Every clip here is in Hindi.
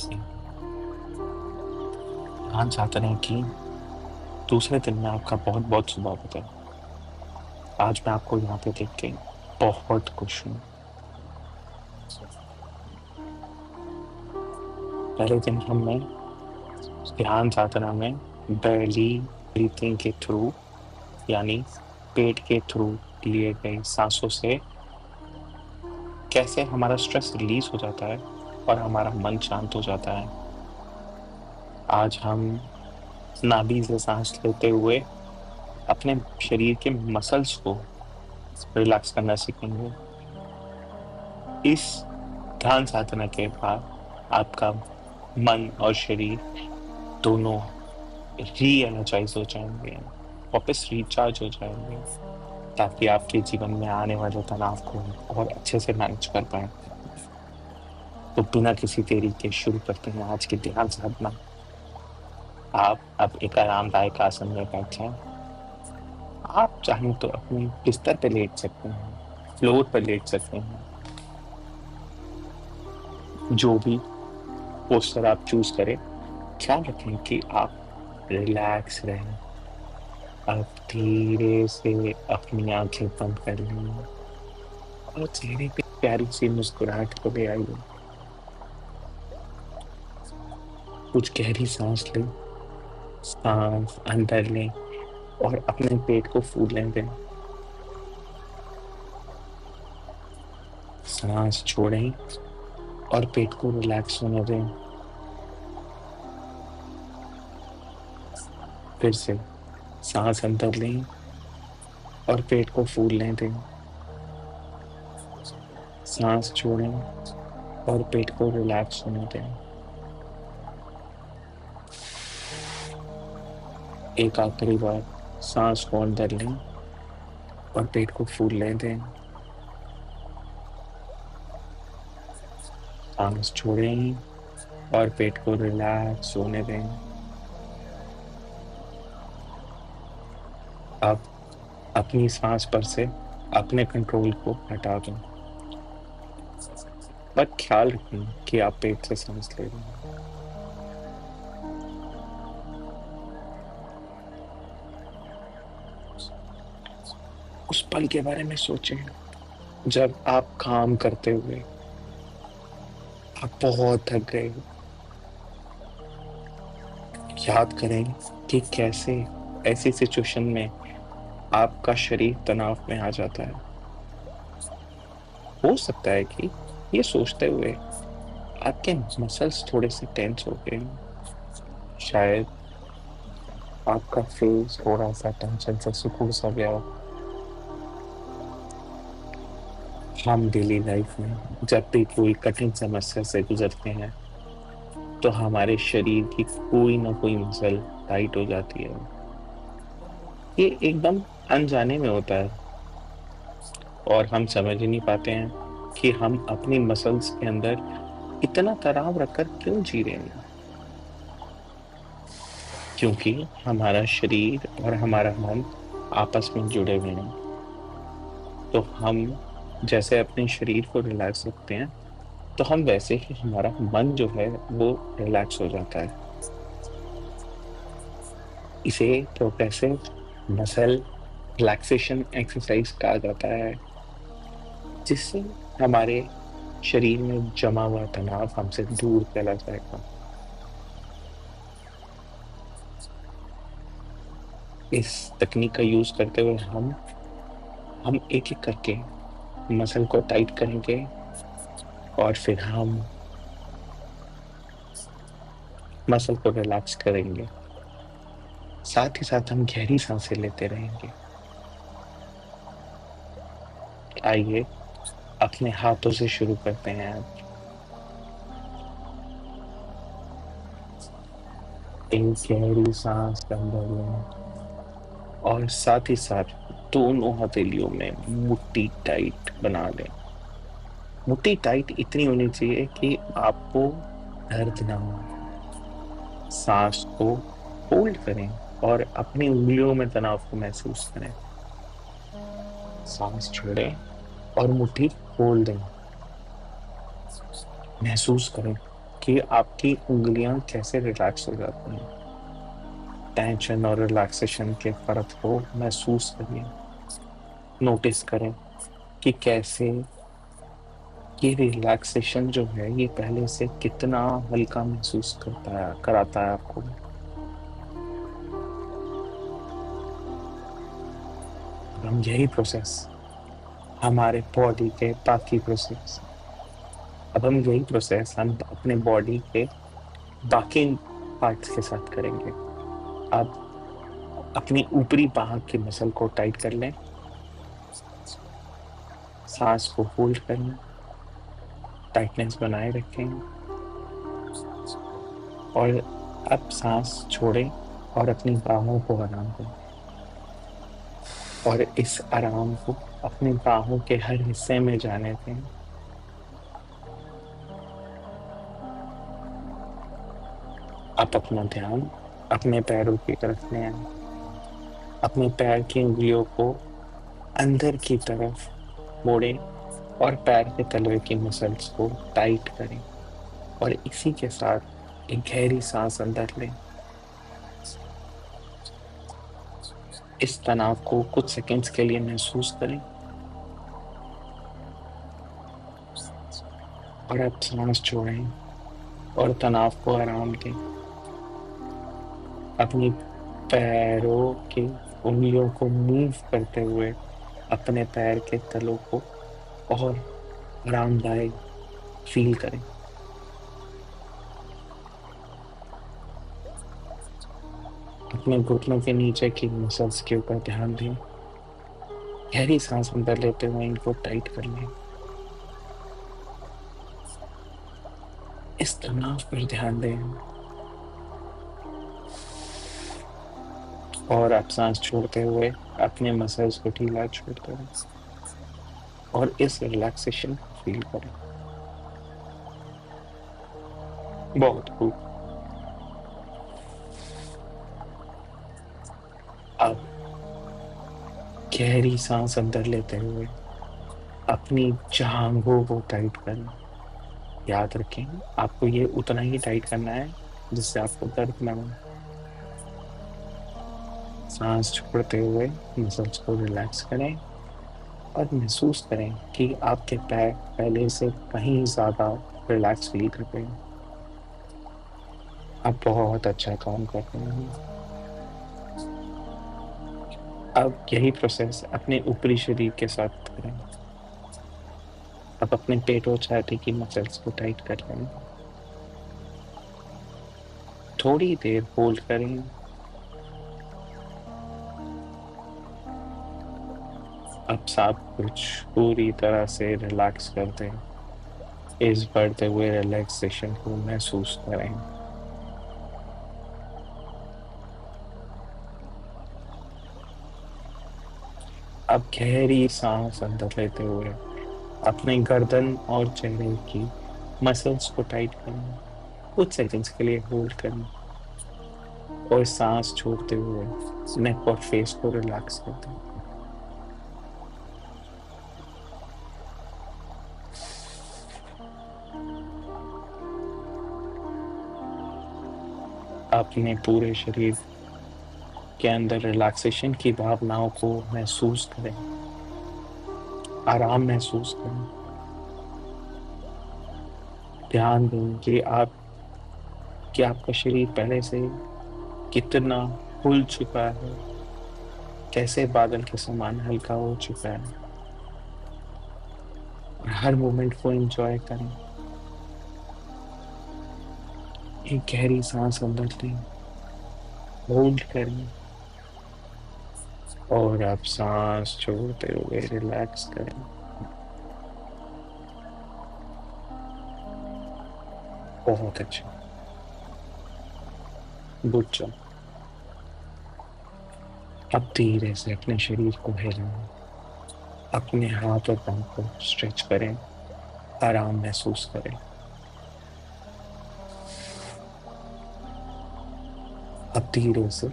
कैसे हैं? ध्यान चाहते हैं कि दूसरे दिन में आपका बहुत-बहुत स्वागत है। आज मैं आपको यहाँ पे देख के बहुत खुश हूँ। पहले दिन हमने ध्यान साधना में बेली ब्रीथिंग के थ्रू यानी पेट के थ्रू लिए गए सांसों से कैसे हमारा स्ट्रेस रिलीज़ हो जाता है और हमारा मन शांत हो जाता है। आज हम नाभि से साँस लेते हुए अपने शरीर के मसल्स को रिलैक्स करना सीखेंगे। इस ध्यान साधना के बाद आपका मन और शरीर दोनों री-एनर्जाइज़ हो जाएँगे, वापस रिचार्ज हो जाएँगे, ताकि आपके जीवन में आने वाले तनाव को और अच्छे से मैनेज कर पाएँ। तो बिना किसी देरी के शुरू करते हैं आज की ध्यान साधना। आप अब एक आरामदायक आसन में बैठ जाएँ। आप चाहें तो अपने बिस्तर पे लेट सकते हैं, फ्लोर पर लेट सकते हैं। जो भी पोस्चर आप चूज़ करें, ख्याल रखें कि आप रिलैक्स रहें। अब धीरे से अपनी आँखें बंद कर लें और चेहरे पे प्यारी सी मुस्कुराहट को ले आइए। कुछ गहरी सांस लें, सांस अंदर लें और अपने पेट को फूलने दें। सांस छोड़ें और पेट को रिलैक्स होने दें। फिर से सांस अंदर लें और पेट को फूलने दें। सांस छोड़ें और पेट को रिलैक्स होने दें। एक आखिरी बार सांस को अंदर लें और पेट को फूलने दें। सांस छोड़ें और पेट को रिलैक्स होने दें। अब अपनी सांस पर से अपने कंट्रोल को हटा दें, पर ख्याल रखें कि आप पेट से सांस ले रहे हैं। उस पल के बारे में सोचें जब आप काम करते हुए आप बहुत थक गए हो। याद करें कि कैसे ऐसी सिचुएशन में आपका शरीर तनाव में आ जाता है। हो सकता है कि ये सोचते हुए आपके मसल्स थोड़े से टेंस हो गए हों। शायद आपका फेस थोड़ा-सा टेंशन से सिकुड़ सा गया हो। हम डेली लाइफ में जब भी कोई कठिन समस्या से गुज़रते हैं, तो हमारे शरीर की कोई ना कोई मसल टाइट हो जाती है। ये एकदम अनजाने में होता है और हम समझ ही नहीं पाते हैं कि हम अपनी मसल्स के अंदर इतना तनाव रखकर क्यों जी रहे हैं। क्योंकि हमारा शरीर और हमारा मन आपस में जुड़े हुए हैं। तो हम जैसे अपने शरीर को रिलैक्स रखते हैं, तो हम वैसे ही हमारा मन जो है वो रिलैक्स हो जाता है। इसे प्रोग्रेसिव मसल रिलैक्सेशन एक्सरसाइज कहा जाता है, जिससे हमारे शरीर में जमा हुआ तनाव हमसे दूर चला जाएगा। इस तकनीक का यूज़ करते हुए हम एक-एक करके मसल को टाइट करेंगे और फिर हम मसल को रिलैक्स करेंगे। साथ ही साथ हम गहरी साँसें लेते रहेंगे। आइए अपने हाथों से शुरू करते हैं आज। एक गहरी साँस अंदर लें और साथ ही साथ दोनों हथेलियों में मुट्ठी टाइट बना लें। मुट्ठी टाइट इतनी होनी चाहिए कि आपको दर्द ना हो। साँस को होल्ड करें और अपनी उँगलियों में तनाव को महसूस करें। साँस छोड़ें और मुट्ठी खोल दें। महसूस करें कि आपकी उँगलियाँ कैसे रिलैक्स हो जाती हैं। टेंशन और रिलैक्सेशन के फ़र्क को महसूस करिए, नोटिस करें कि कैसे ये रिलैक्सेशन जो है, ये पहले से कितना हल्का महसूस कराता है आपको। अब हम यही प्रोसेस हमारे बॉडी के बाकी प्रोसेस अब हम यही प्रोसेस हम अपने बॉडी के बाकी पार्ट्स के साथ करेंगे। आप अपनी ऊपरी बाँह की मसल को टाइट कर लें, साँस को होल्ड करें, टाइटनेस बनाए रखें और अब साँस छोड़ें और अपनी बाहों को आराम दें और इस आराम को अपनी बाहों के हर हिस्से में जाने दें। आप अपना ध्यान अपने पैरों की तरफ ले आएँ। अपने पैर की उँगलियों को अंदर की तरफ मोड़ें और पैर के तलवे की मसल्स को टाइट करें और इसी के साथ एक गहरी साँस अंदर लें। इस तनाव को कुछ सेकंड्स के लिए महसूस करें और अब साँस छोड़ें और तनाव को आराम दें। अपनी पैरों की उँगलियों को मूव करते हुए अपने पैर के तलों को और आरामदायक फ़ील करें। अपने घुटनों के नीचे की मसल्स के ऊपर ध्यान दें। गहरी साँस अंदर लेते हुए इनको टाइट कर लें। इस तनाव पर ध्यान दें और आप साँस छोड़ते हुए अपने मसल्स को ढीला छोड़ दें और इस रिलैक्सेशन को फ़ील करें। बहुत खूब। अब गहरी साँस अंदर लेते हुए अपनी जांघों को टाइट करें। याद रखें, आपको ये उतना ही टाइट करना है जिससे आपको दर्द ना हो। साँस छोड़ते हुए मसल्स को रिलैक्स करें और महसूस करें कि आपके पैर पहले से कहीं ज़्यादा रिलैक्स फ़ील कर रहे हैं। आप बहुत अच्छा काम कर रहे हैं। अब यही प्रोसेस अपने ऊपरी शरीर के साथ करें। अब अपने पेट और छाती की मसल्स को टाइट कर लें। थोड़ी देर होल्ड करें। अब सब कुछ पूरी तरह से रिलैक्स कर दें। इस बढ़ते हुए रिलैक्सेशन को महसूस करें। अब गहरी सांस अंदर लेते हुए अपने गर्दन और चेहरे की मसल्स को टाइट करें। कुछ सेकंड्स के लिए होल्ड करें और सांस छोड़ते हुए नेक और फेस को रिलैक्स कर दें। अपने पूरे शरीर के अंदर रिलैक्सेशन की भावनाओं को महसूस करें, आराम महसूस करें। ध्यान दें कि आपका शरीर पहले से कितना खुल चुका है, कैसे बादल के समान हल्का हो चुका है और हर मोमेंट को एन्जॉय करें। एक गहरी सांस अंदर लें, होल्ड करें और आप सांस छोड़ते हुए रिलैक्स करें। बहुत अच्छा, गुड जॉब। अब धीरे से अपने शरीर को हिलाएं, अपने हाथ और पाँव को स्ट्रेच करें, आराम महसूस करें। अब धीरे से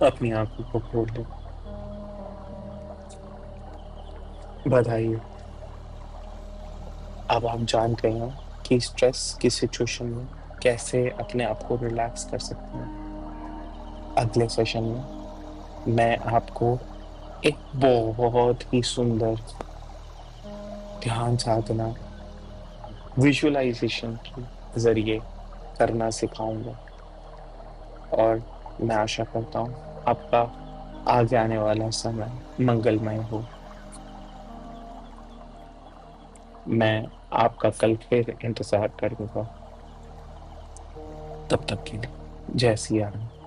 अपनी आंखों को खोल लें। बधाई हो, अब आप जान गए हैं कि स्ट्रेस की सिचुएशन में कैसे अपने आप को रिलैक्स कर सकते हैं। अगले सेशन में मैं आपको एक बहुत ही सुंदर ध्यान साधना विजुअलाइज़ेशन के ज़रिए करना सिखाऊँगा और मैं आशा करता हूँ आपका आगे आने वाला समय मंगलमय हो। मैं आपका कल फिर इंतज़ार करूँगा। तब तक के लिए जय सिया राम।